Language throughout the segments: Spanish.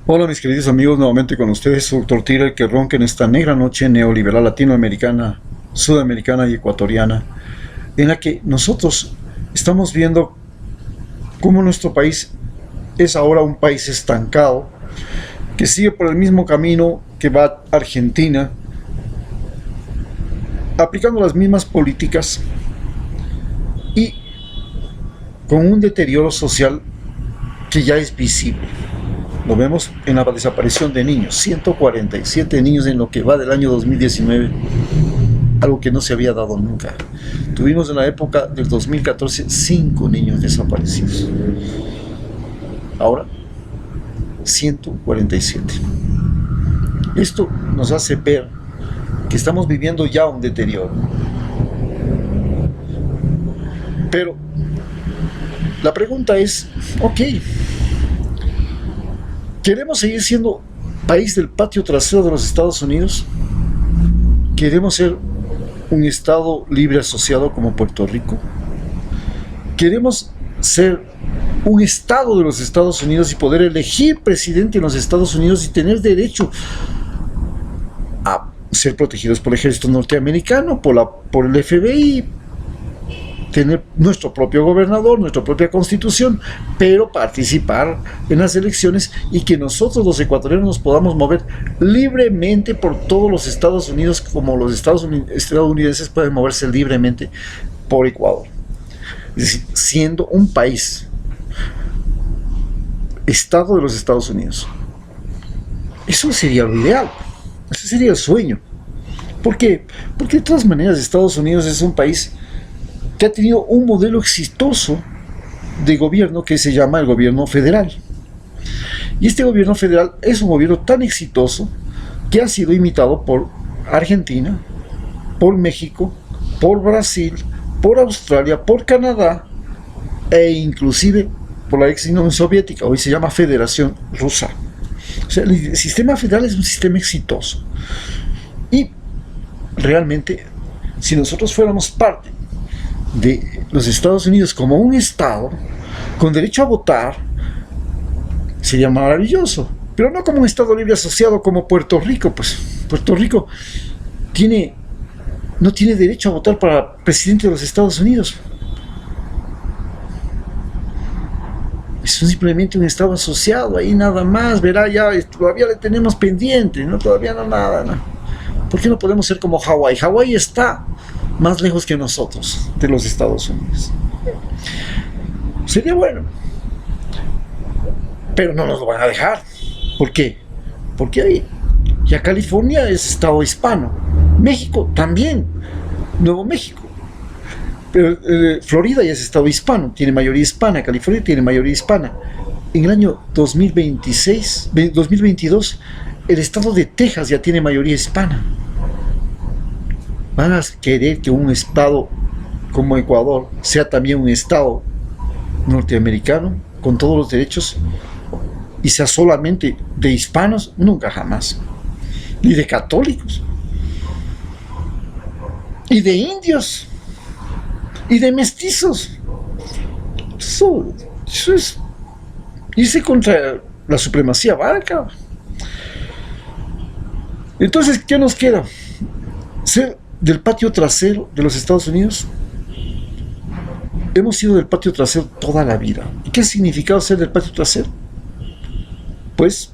Hola mis queridos amigos, nuevamente con ustedes, su doctor Tira, el que ronca en esta negra noche neoliberal latinoamericana, sudamericana y ecuatoriana, en la que nosotros estamos viendo cómo nuestro país es ahora un país estancado, que sigue por el mismo camino que va Argentina, aplicando las mismas políticas y con un deterioro social que ya es visible. Lo vemos en la desaparición de niños, 147 niños en lo que va del año 2019, algo que no se había dado nunca. Tuvimos en la época del 2014 5 niños desaparecidos. Ahora, 147. Esto nos hace ver que estamos viviendo ya un deterioro. Pero la pregunta es, ok, ¿queremos seguir siendo país del patio trasero de los Estados Unidos? ¿Queremos ser un Estado libre asociado como Puerto Rico? ¿Queremos ser un Estado de los Estados Unidos y poder elegir presidente en los Estados Unidos y tener derecho a ser protegidos por el ejército norteamericano, por el FBI, tener nuestro propio gobernador, nuestra propia constitución, pero participar en las elecciones y que nosotros los ecuatorianos nos podamos mover libremente por todos los Estados Unidos como los estadounidenses pueden moverse libremente por Ecuador? Es decir, siendo un país, Estado de los Estados Unidos. Eso sería lo ideal, ese sería el sueño. ¿Por qué? Porque de todas maneras Estados Unidos es un país que ha tenido un modelo exitoso de gobierno que se llama el gobierno federal. Y este gobierno federal es un gobierno tan exitoso que ha sido imitado por Argentina, por México, por Brasil, por Australia, por Canadá e inclusive por la ex Unión Soviética, hoy se llama Federación Rusa. O sea, el sistema federal es un sistema exitoso. Y realmente, si nosotros fuéramos parte de los Estados Unidos como un Estado con derecho a votar, sería maravilloso, pero no como un Estado libre asociado como Puerto Rico. Pues Puerto Rico no tiene derecho a votar para presidente de los Estados Unidos. Es simplemente un Estado asociado, ahí nada más, verá, ya todavía le tenemos pendiente, no, todavía no nada, no. ¿Por qué no podemos ser como Hawái? Hawái está más lejos que nosotros de los Estados Unidos. Sería bueno, pero no nos lo van a dejar. ¿Por qué? Porque ahí ya California es estado hispano, México también, Nuevo México, pero Florida ya es estado hispano, tiene mayoría hispana, California tiene mayoría hispana. En el año 2022 el estado de Texas ya tiene mayoría hispana. ¿Van a querer que un estado como Ecuador sea también un estado norteamericano con todos los derechos y sea solamente de hispanos? Nunca jamás. Ni de católicos. Y de indios. Y de mestizos. Eso es irse contra la supremacía blanca. Entonces, ¿qué nos queda? Ser del patio trasero de los Estados Unidos. Hemos sido del patio trasero toda la vida. ¿Y qué ha significado ser del patio trasero? Pues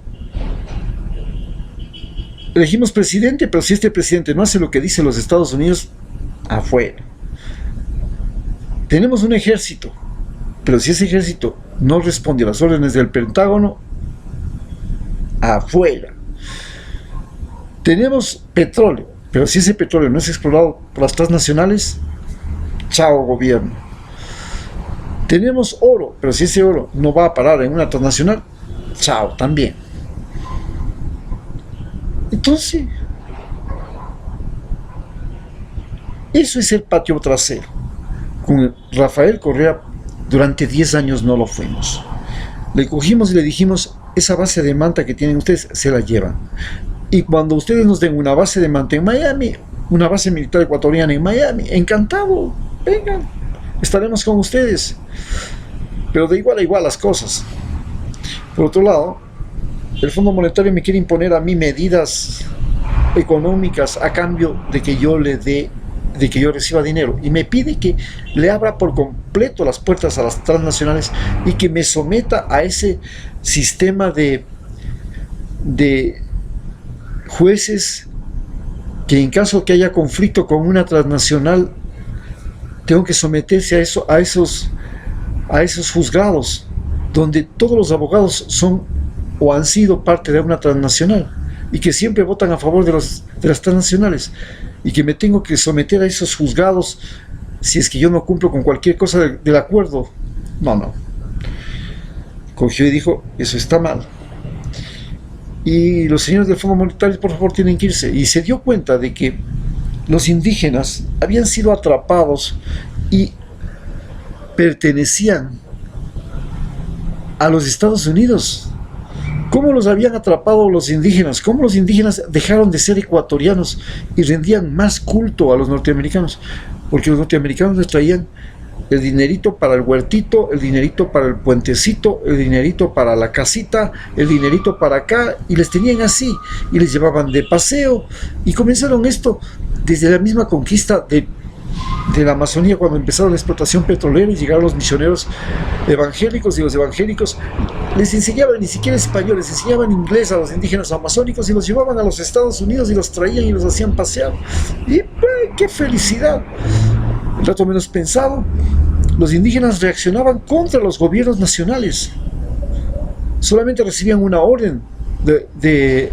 elegimos presidente, pero si este presidente no hace lo que dice los Estados Unidos, afuera. Tenemos un ejército, pero si ese ejército no responde a las órdenes del Pentágono, afuera. Tenemos petróleo, pero si ese petróleo no es explorado por las transnacionales, chao gobierno. Tenemos oro, pero si ese oro no va a parar en una transnacional, chao también. Entonces, eso es el patio trasero. Con Rafael Correa durante 10 años no lo fuimos. Le cogimos y le dijimos, esa base de manta que tienen ustedes, se la llevan. Y cuando ustedes nos den una base de manta en Miami, una base militar ecuatoriana en Miami, encantado, vengan, estaremos con ustedes. Pero de igual a igual las cosas. Por otro lado, el Fondo Monetario me quiere imponer a mí medidas económicas a cambio de que yo le dé, de que yo reciba dinero, y me pide que le abra por completo las puertas a las transnacionales y que me someta a ese sistema de jueces que en caso que haya conflicto con una transnacional tengo que someterse a eso, a esos juzgados donde todos los abogados son o han sido parte de una transnacional y que siempre votan a favor de las transnacionales, y que me tengo que someter a esos juzgados si es que yo no cumplo con cualquier cosa del acuerdo. No. Cogió y dijo, eso está mal. Y los señores del Fondo Monetario, por favor, tienen que irse. Y se dio cuenta de que los indígenas habían sido atrapados y pertenecían a los Estados Unidos. ¿Cómo los habían atrapado los indígenas? ¿Cómo los indígenas dejaron de ser ecuatorianos y rendían más culto a los norteamericanos? Porque los norteamericanos les traían el dinerito para el huertito, el dinerito para el puentecito, el dinerito para la casita, el dinerito para acá, y les tenían así, y les llevaban de paseo, y comenzaron esto desde la misma conquista de la Amazonía, cuando empezaron la explotación petrolera y llegaron los misioneros evangélicos, y los evangélicos les enseñaban ni siquiera español, les enseñaban inglés a los indígenas amazónicos y los llevaban a los Estados Unidos y los traían y los hacían pasear. Y ¡qué felicidad! Un rato menos pensado, los indígenas reaccionaban contra los gobiernos nacionales. Solamente recibían una orden de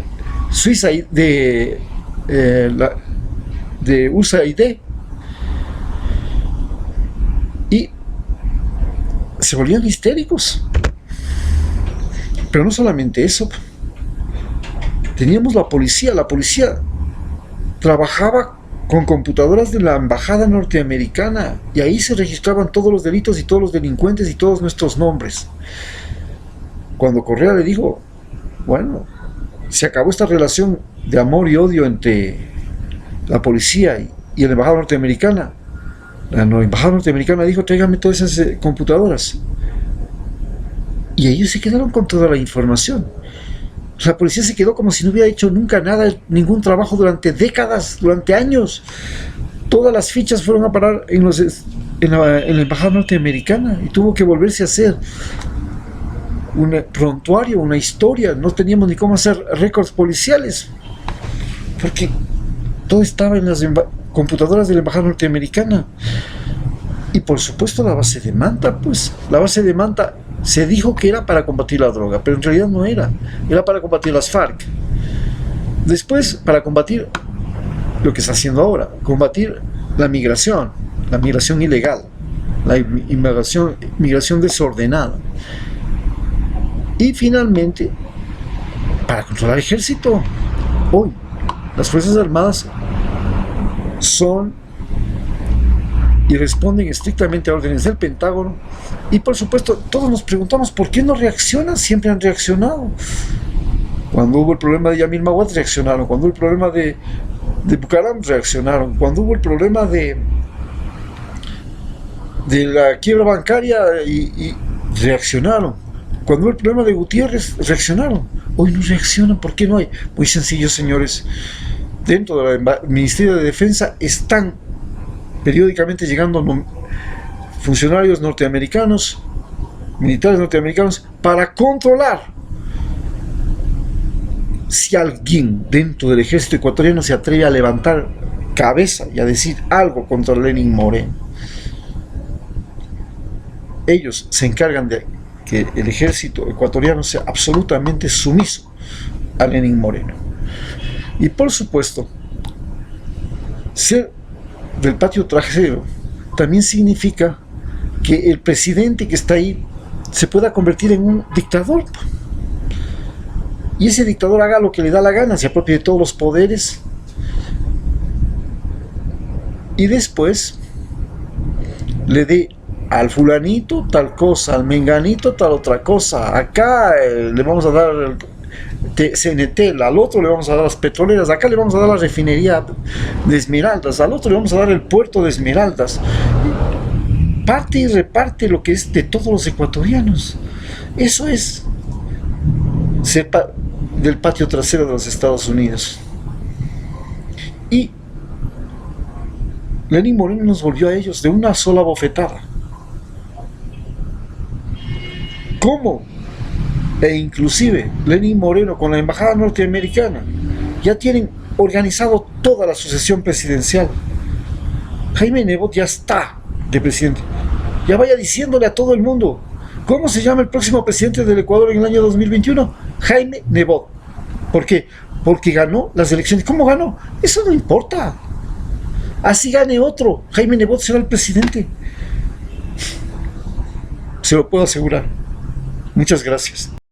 Suiza, de USAID, y se volvían histéricos. Pero no solamente eso, teníamos la policía trabajaba con computadoras de la embajada norteamericana, y ahí se registraban todos los delitos y todos los delincuentes y todos nuestros nombres. Cuando Correa le dijo, bueno, se acabó esta relación de amor y odio entre la policía y la embajada norteamericana, la embajada norteamericana dijo, tráigame todas esas computadoras. Y ellos se quedaron con toda la información. La policía se quedó como si no hubiera hecho nunca nada, ningún trabajo durante décadas, durante años. Todas las fichas fueron a parar en la embajada norteamericana, y tuvo que volverse a hacer un prontuario, una historia. No teníamos ni cómo hacer récords policiales, porque todo estaba en las computadoras de la embajada norteamericana. Y por supuesto la base de Manta, pues la base de Manta se dijo que era para combatir la droga, pero en realidad no era para combatir las FARC. Después, para combatir lo que está haciendo ahora, combatir la migración ilegal, la migración desordenada. Y finalmente, para controlar el ejército. Hoy, las Fuerzas Armadas son y responden estrictamente a órdenes del Pentágono, y por supuesto todos nos preguntamos por qué no reaccionan. Siempre han reaccionado. Cuando hubo el problema de Yamil Maguad, reaccionaron. Cuando hubo el problema de Bucaram, reaccionaron. Cuando hubo el problema de la quiebra bancaria, y reaccionaron. Cuando hubo el problema de Gutiérrez, reaccionaron. Hoy no reaccionan. ¿Por qué no hay? Muy sencillo, señores. Dentro del Ministerio de Defensa están periódicamente llegando funcionarios norteamericanos, militares norteamericanos, para controlar si alguien dentro del ejército ecuatoriano se atreve a levantar cabeza y a decir algo contra Lenín Moreno. Ellos se encargan de que el ejército ecuatoriano sea absolutamente sumiso a Lenín Moreno. Y por supuesto, ser del patio trasero también significa que el presidente que está ahí se pueda convertir en un dictador, y ese dictador haga lo que le da la gana, se apropie de todos los poderes, y después le dé al fulanito tal cosa, al menganito tal otra cosa. Acá le vamos a dar el CNT, al otro le vamos a dar las petroleras, acá le vamos a dar la refinería de Esmeraldas, al otro le vamos a dar el puerto de Esmeraldas. Parte y reparte lo que es de todos los ecuatorianos. Eso es del patio trasero de los Estados Unidos. Y Lenín Moreno nos volvió a ellos de una sola bofetada. ¿Cómo? E inclusive Lenín Moreno con la embajada norteamericana ya tienen organizado toda la sucesión presidencial. Jaime Nebot ya está de presidente. Ya vaya diciéndole a todo el mundo, ¿cómo se llama el próximo presidente del Ecuador en el año 2021? Jaime Nebot. ¿Por qué? Porque ganó las elecciones. ¿Cómo ganó? Eso no importa. Así gane otro, Jaime Nebot será el presidente. Se lo puedo asegurar. Muchas gracias.